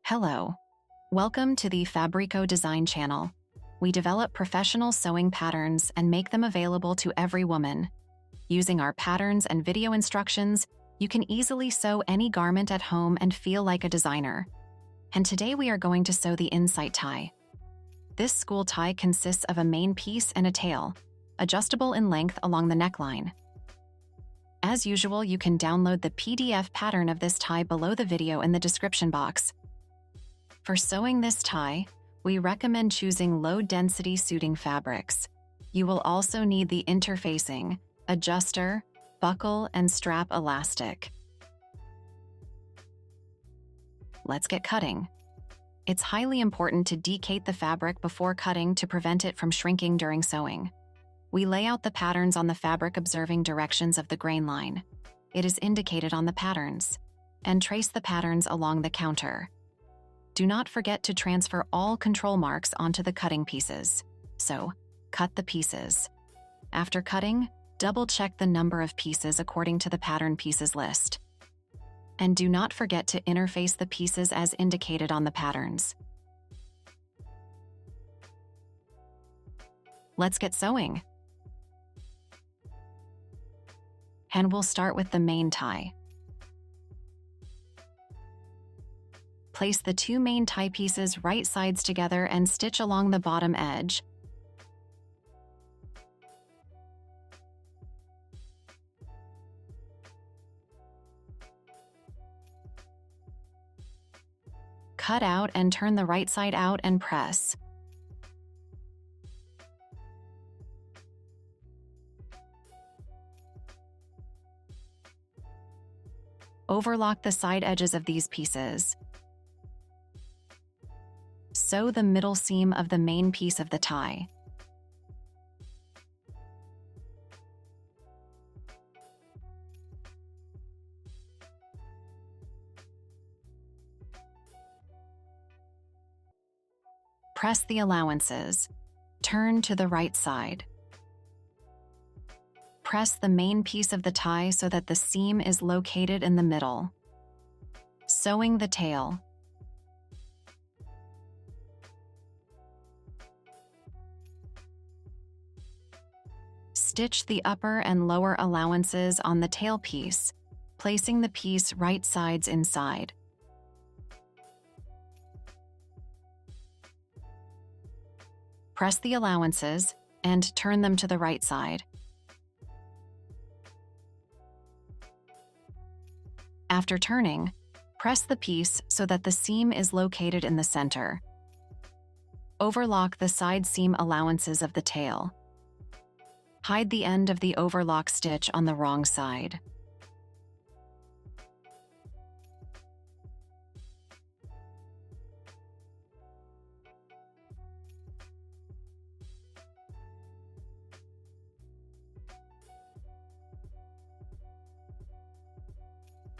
Hello. Welcome to the Fabrico.Design channel. We develop professional sewing patterns and make them available to every woman. Using our patterns and video instructions, you can easily sew any garment at home and feel like a designer. And today we are going to sew the insight tie. This school tie consists of a main piece and a tail, adjustable in length along the neckline. As usual, you can download the PDF pattern of this tie below the video in the description box. For sewing this tie, we recommend choosing low-density suiting fabrics. You will also need the interfacing, adjuster, buckle, and strap elastic. Let's get cutting. It's highly important to decate the fabric before cutting to prevent it from shrinking during sewing. We lay out the patterns on the fabric observing directions of the grain line. It is indicated on the patterns. And trace the patterns along the counter. Do not forget to transfer all control marks onto the cutting pieces. So, cut the pieces. After cutting, double-check the number of pieces according to the pattern pieces list. And do not forget to interface the pieces as indicated on the patterns. Let's get sewing. And we'll start with the main tie. Place the two main tie pieces right sides together and stitch along the bottom edge. Cut out and turn the right side out and press. Overlock the side edges of these pieces. Sew the middle seam of the main piece of the tie. Press the allowances. Turn to the right side. Press the main piece of the tie so that the seam is located in the middle. Sewing the tail. Stitch the upper and lower allowances on the tail piece, placing the piece right sides inside. Press the allowances and turn them to the right side. After turning, press the piece so that the seam is located in the center. Overlock the side seam allowances of the tail. Hide the end of the overlock stitch on the wrong side.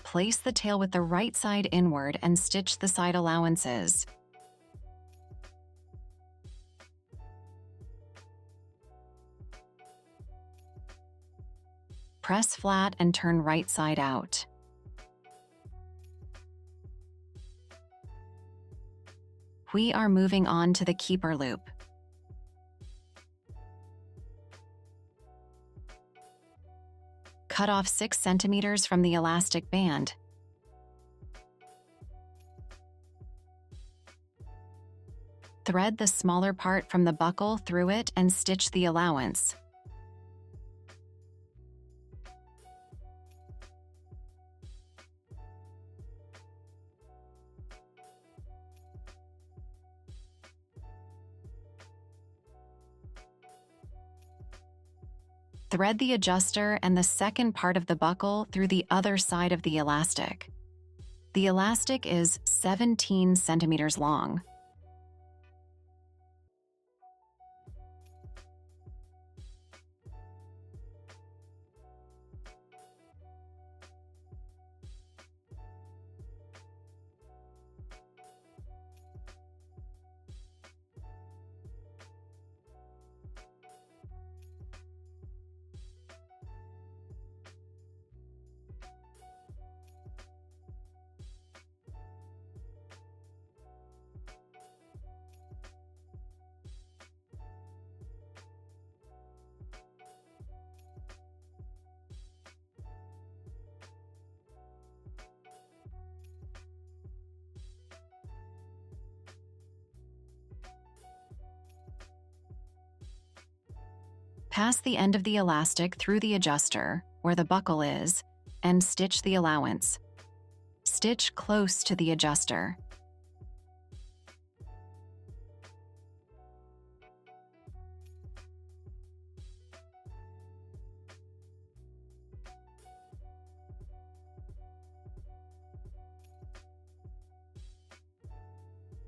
Place the tail with the right side inward and stitch the side allowances. Press flat and turn right side out. We are moving on to the keeper loop. Cut off 6 centimeters from the elastic band. Thread the smaller part from the buckle through it and stitch the allowance. Thread the adjuster and the second part of the buckle through the other side of the elastic. The elastic is 17 centimeters long. Pass the end of the elastic through the adjuster, where the buckle is, and stitch the allowance. Stitch close to the adjuster.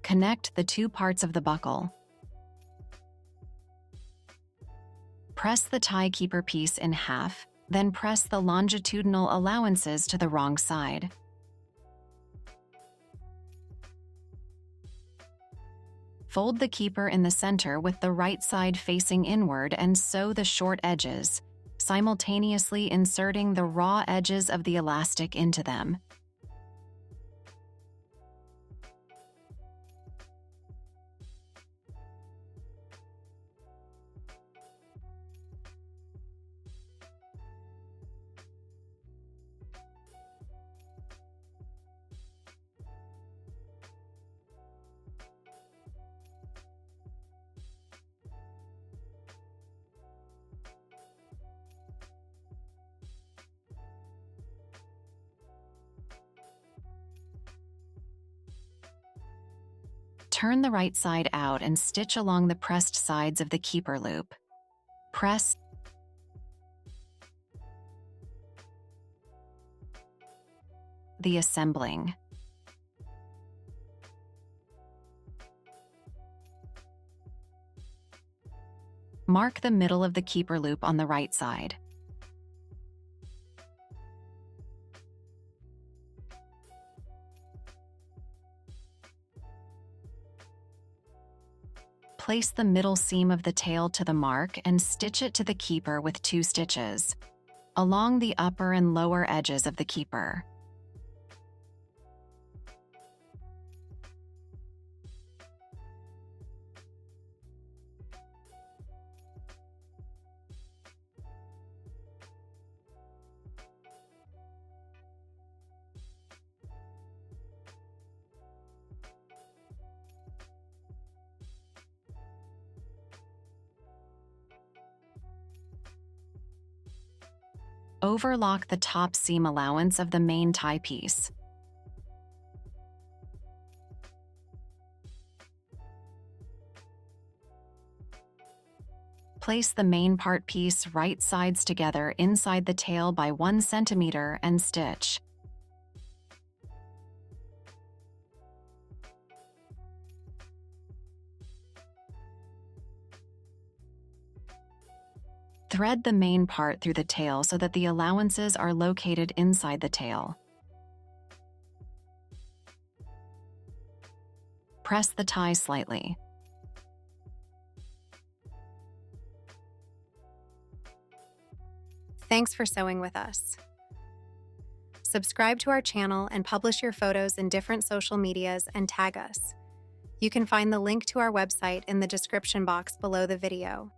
Connect the two parts of the buckle. Press the tie keeper piece in half, then press the longitudinal allowances to the wrong side. Fold the keeper in the center with the right side facing inward and sew the short edges, simultaneously inserting the raw edges of the elastic into them. Turn the right side out and stitch along the pressed sides of the keeper loop. Press. The assembling. Mark the middle of the keeper loop on the right side. Place the middle seam of the tail to the mark and stitch it to the keeper with 2 stitches, along the upper and lower edges of the keeper. Overlock the top seam allowance of the main tie piece. Place the main part piece right sides together inside the tail by 1 centimeter and stitch. Thread the main part through the tail so that the allowances are located inside the tail. Press the tie slightly. Thanks for sewing with us. Subscribe to our channel and publish your photos in different social medias and tag us. You can find the link to our website in the description box below the video.